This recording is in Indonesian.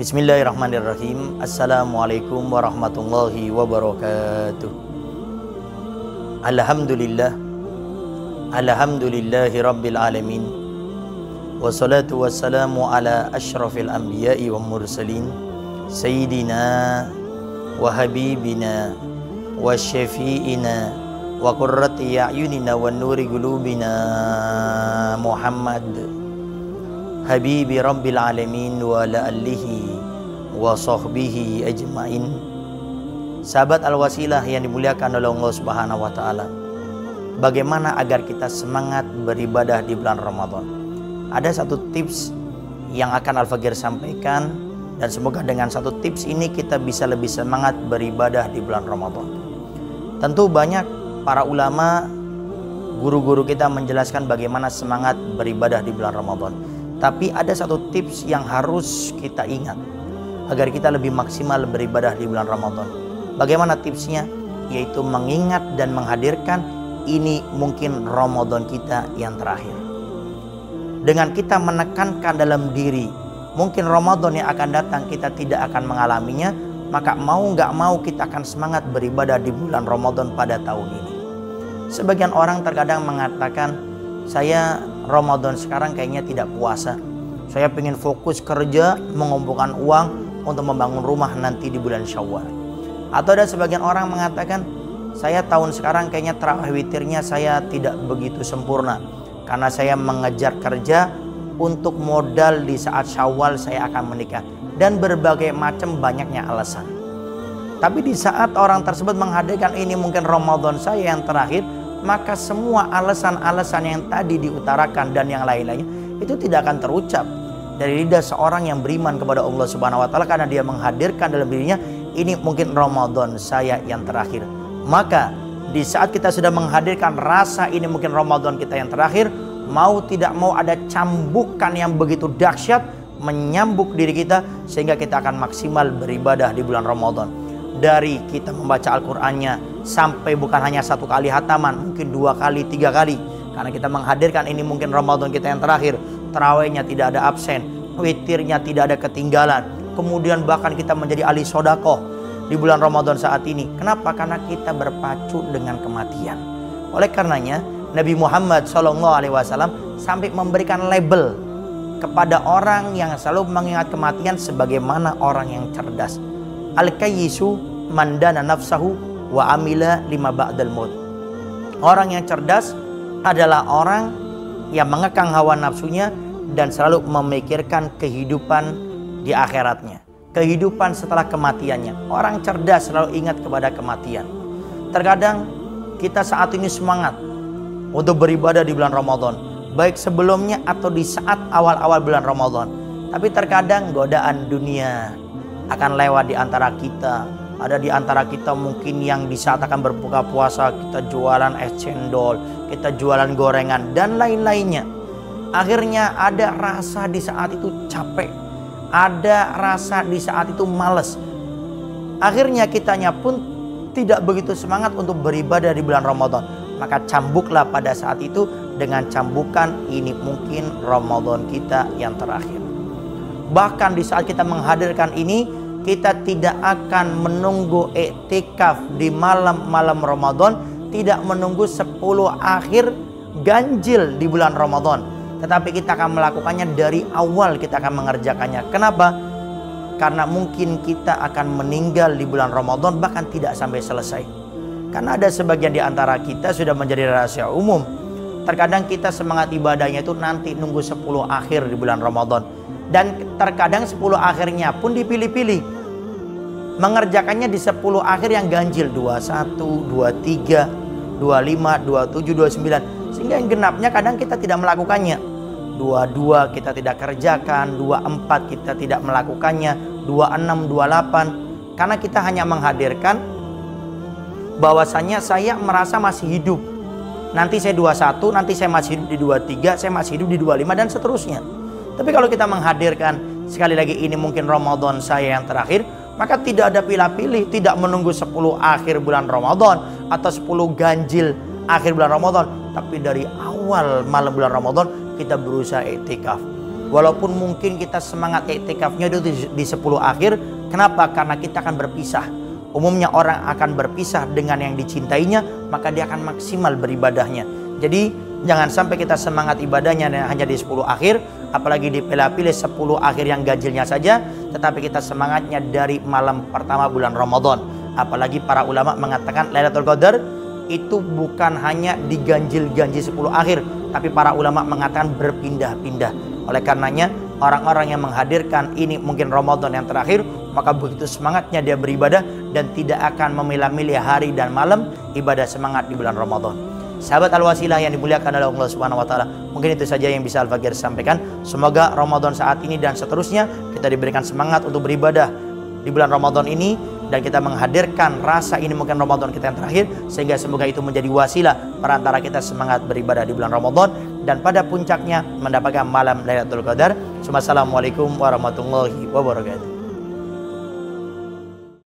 Bismillahirrahmanirrahim. Assalamualaikum warahmatullahi wabarakatuh. Alhamdulillah. Alhamdulillahi rabbil alamin. Wassalatu wassalamu ala ashrafil anbiya'i wa mursalin Sayyidina wa habibina wa syafi'ina wa qurrati a'yunina wa nuri qulubina Muhammad Habibi Rabbil Alamin wa ala alihi wa sahbihi ajma'in. Sahabat Al-Wasilah yang dimuliakan oleh Allah Subhanahu wa taala. Bagaimana agar kita semangat beribadah di bulan Ramadan? Ada satu tips yang akan Al-Fagir sampaikan, dan semoga dengan satu tips ini kita bisa lebih semangat beribadah di bulan Ramadan. Tentu banyak para ulama, guru-guru kita menjelaskan bagaimana semangat beribadah di bulan Ramadan. Tapi ada satu tips yang harus kita ingat agar kita lebih maksimal beribadah di bulan Ramadan. Bagaimana tipsnya? Yaitu mengingat dan menghadirkan ini mungkin Ramadan kita yang terakhir. Dengan kita menekankan dalam diri, mungkin Ramadan yang akan datang kita tidak akan mengalaminya, maka mau nggak mau kita akan semangat beribadah di bulan Ramadan pada tahun ini. Sebagian orang terkadang mengatakan, saya Ramadan sekarang kayaknya tidak puasa. Saya ingin fokus kerja, mengumpulkan uang untuk membangun rumah nanti di bulan Syawal. Atau ada sebagian orang mengatakan, saya tahun sekarang kayaknya tarawih witirnya saya tidak begitu sempurna, karena saya mengejar kerja untuk modal di saat Syawal saya akan menikah. Dan berbagai macam banyaknya alasan. Tapi di saat orang tersebut menghadirkan ini mungkin Ramadan saya yang terakhir, maka semua alasan-alasan yang tadi diutarakan dan yang lain-lainnya itu tidak akan terucap dari lidah seorang yang beriman kepada Allah Subhanahu wa taala, karena dia menghadirkan dalam dirinya ini mungkin Ramadan saya yang terakhir. Maka di saat kita sudah menghadirkan rasa ini mungkin Ramadan kita yang terakhir, mau tidak mau ada cambukan yang begitu dahsyat menyambuk diri kita sehingga kita akan maksimal beribadah di bulan Ramadan. Dari kita membaca Al-Qur'annya sampai bukan hanya satu kali hataman, mungkin 2 kali, 3 kali, karena kita menghadirkan ini mungkin Ramadan kita yang terakhir. Tarawihnya tidak ada absen, witirnya tidak ada ketinggalan, kemudian bahkan kita menjadi ahli sodakoh di bulan Ramadan saat ini. Kenapa? Karena kita berpacu dengan kematian. Oleh karenanya Nabi Muhammad SAW sampai memberikan label kepada orang yang selalu mengingat kematian sebagaimana orang yang cerdas. Al-kayyisu mandana nafsahu wa amila lima ba'dal maut. Orang yang cerdas adalah orang yang mengekang hawa nafsunya dan selalu memikirkan kehidupan di akhiratnya, kehidupan setelah kematiannya. Orang cerdas selalu ingat kepada kematian. Terkadang kita saat ini semangat untuk beribadah di bulan Ramadan, baik sebelumnya atau di saat awal-awal bulan Ramadan. Tapi terkadang godaan dunia akan lewat di antara kita. Ada di antara kita mungkin yang di saat akan berbuka puasa kita jualan es cendol, kita jualan gorengan dan lain-lainnya. Akhirnya ada rasa di saat itu capek, ada rasa di saat itu males. Akhirnya kitanya pun tidak begitu semangat untuk beribadah di bulan Ramadan. Maka cambuklah pada saat itu dengan cambukan ini mungkin Ramadan kita yang terakhir. Bahkan di saat kita menghadirkan ini, kita tidak akan menunggu iktikaf di malam-malam Ramadan, tidak menunggu 10 akhir ganjil di bulan Ramadan, tetapi kita akan melakukannya dari awal, kita akan mengerjakannya. Kenapa? Karena mungkin kita akan meninggal di bulan Ramadan bahkan tidak sampai selesai. Karena ada sebagian di antara kita sudah menjadi rahasia umum. Terkadang kita semangat ibadahnya itu nanti nunggu 10 akhir di bulan Ramadan. Dan terkadang 10 akhirnya pun dipilih-pilih. Mengerjakannya di 10 akhir yang ganjil, 21, 23, 25, 27, 29. Sehingga yang genapnya kadang kita tidak melakukannya. 22 kita tidak kerjakan, 24 kita tidak melakukannya, 26, 28. Karena kita hanya menghadirkan bahwasannya saya merasa masih hidup. Nanti saya 21, nanti saya masih hidup di 23, saya masih hidup di 25 dan seterusnya. Tapi kalau kita menghadirkan sekali lagi ini mungkin Ramadan saya yang terakhir, maka tidak ada pilih-pilih, tidak menunggu 10 akhir bulan Ramadan atau 10 ganjil akhir bulan Ramadan, tapi dari awal malam bulan Ramadan kita berusaha iktikaf. Walaupun mungkin kita semangat iktikafnya itu di 10 akhir. Kenapa? Karena kita akan berpisah. Umumnya orang akan berpisah dengan yang dicintainya, maka dia akan maksimal beribadahnya. Jadi jangan sampai kita semangat ibadahnya hanya di 10 akhir, apalagi dipilih-pilih 10 akhir yang ganjilnya saja, tetapi kita semangatnya dari malam pertama bulan Ramadan. Apalagi para ulama mengatakan Lailatul Qadar itu bukan hanya diganjil-ganjil 10 akhir, tapi para ulama mengatakan berpindah-pindah. Oleh karenanya orang-orang yang menghadirkan ini mungkin Ramadan yang terakhir, maka begitu semangatnya dia beribadah dan tidak akan memilah-milih hari dan malam ibadah semangat di bulan Ramadan. Sahabat Al-Wasilah yang dimuliakan oleh Allah Subhanahu wa taala, mungkin itu saja yang bisa Al-Fakir sampaikan. Semoga Ramadan saat ini dan seterusnya kita diberikan semangat untuk beribadah di bulan Ramadan ini, dan kita menghadirkan rasa ini mungkin Ramadan kita yang terakhir, sehingga semoga itu menjadi wasilah perantara kita semangat beribadah di bulan Ramadan dan pada puncaknya mendapatkan malam Lailatul Qadar. Assalamualaikum warahmatullahi wabarakatuh.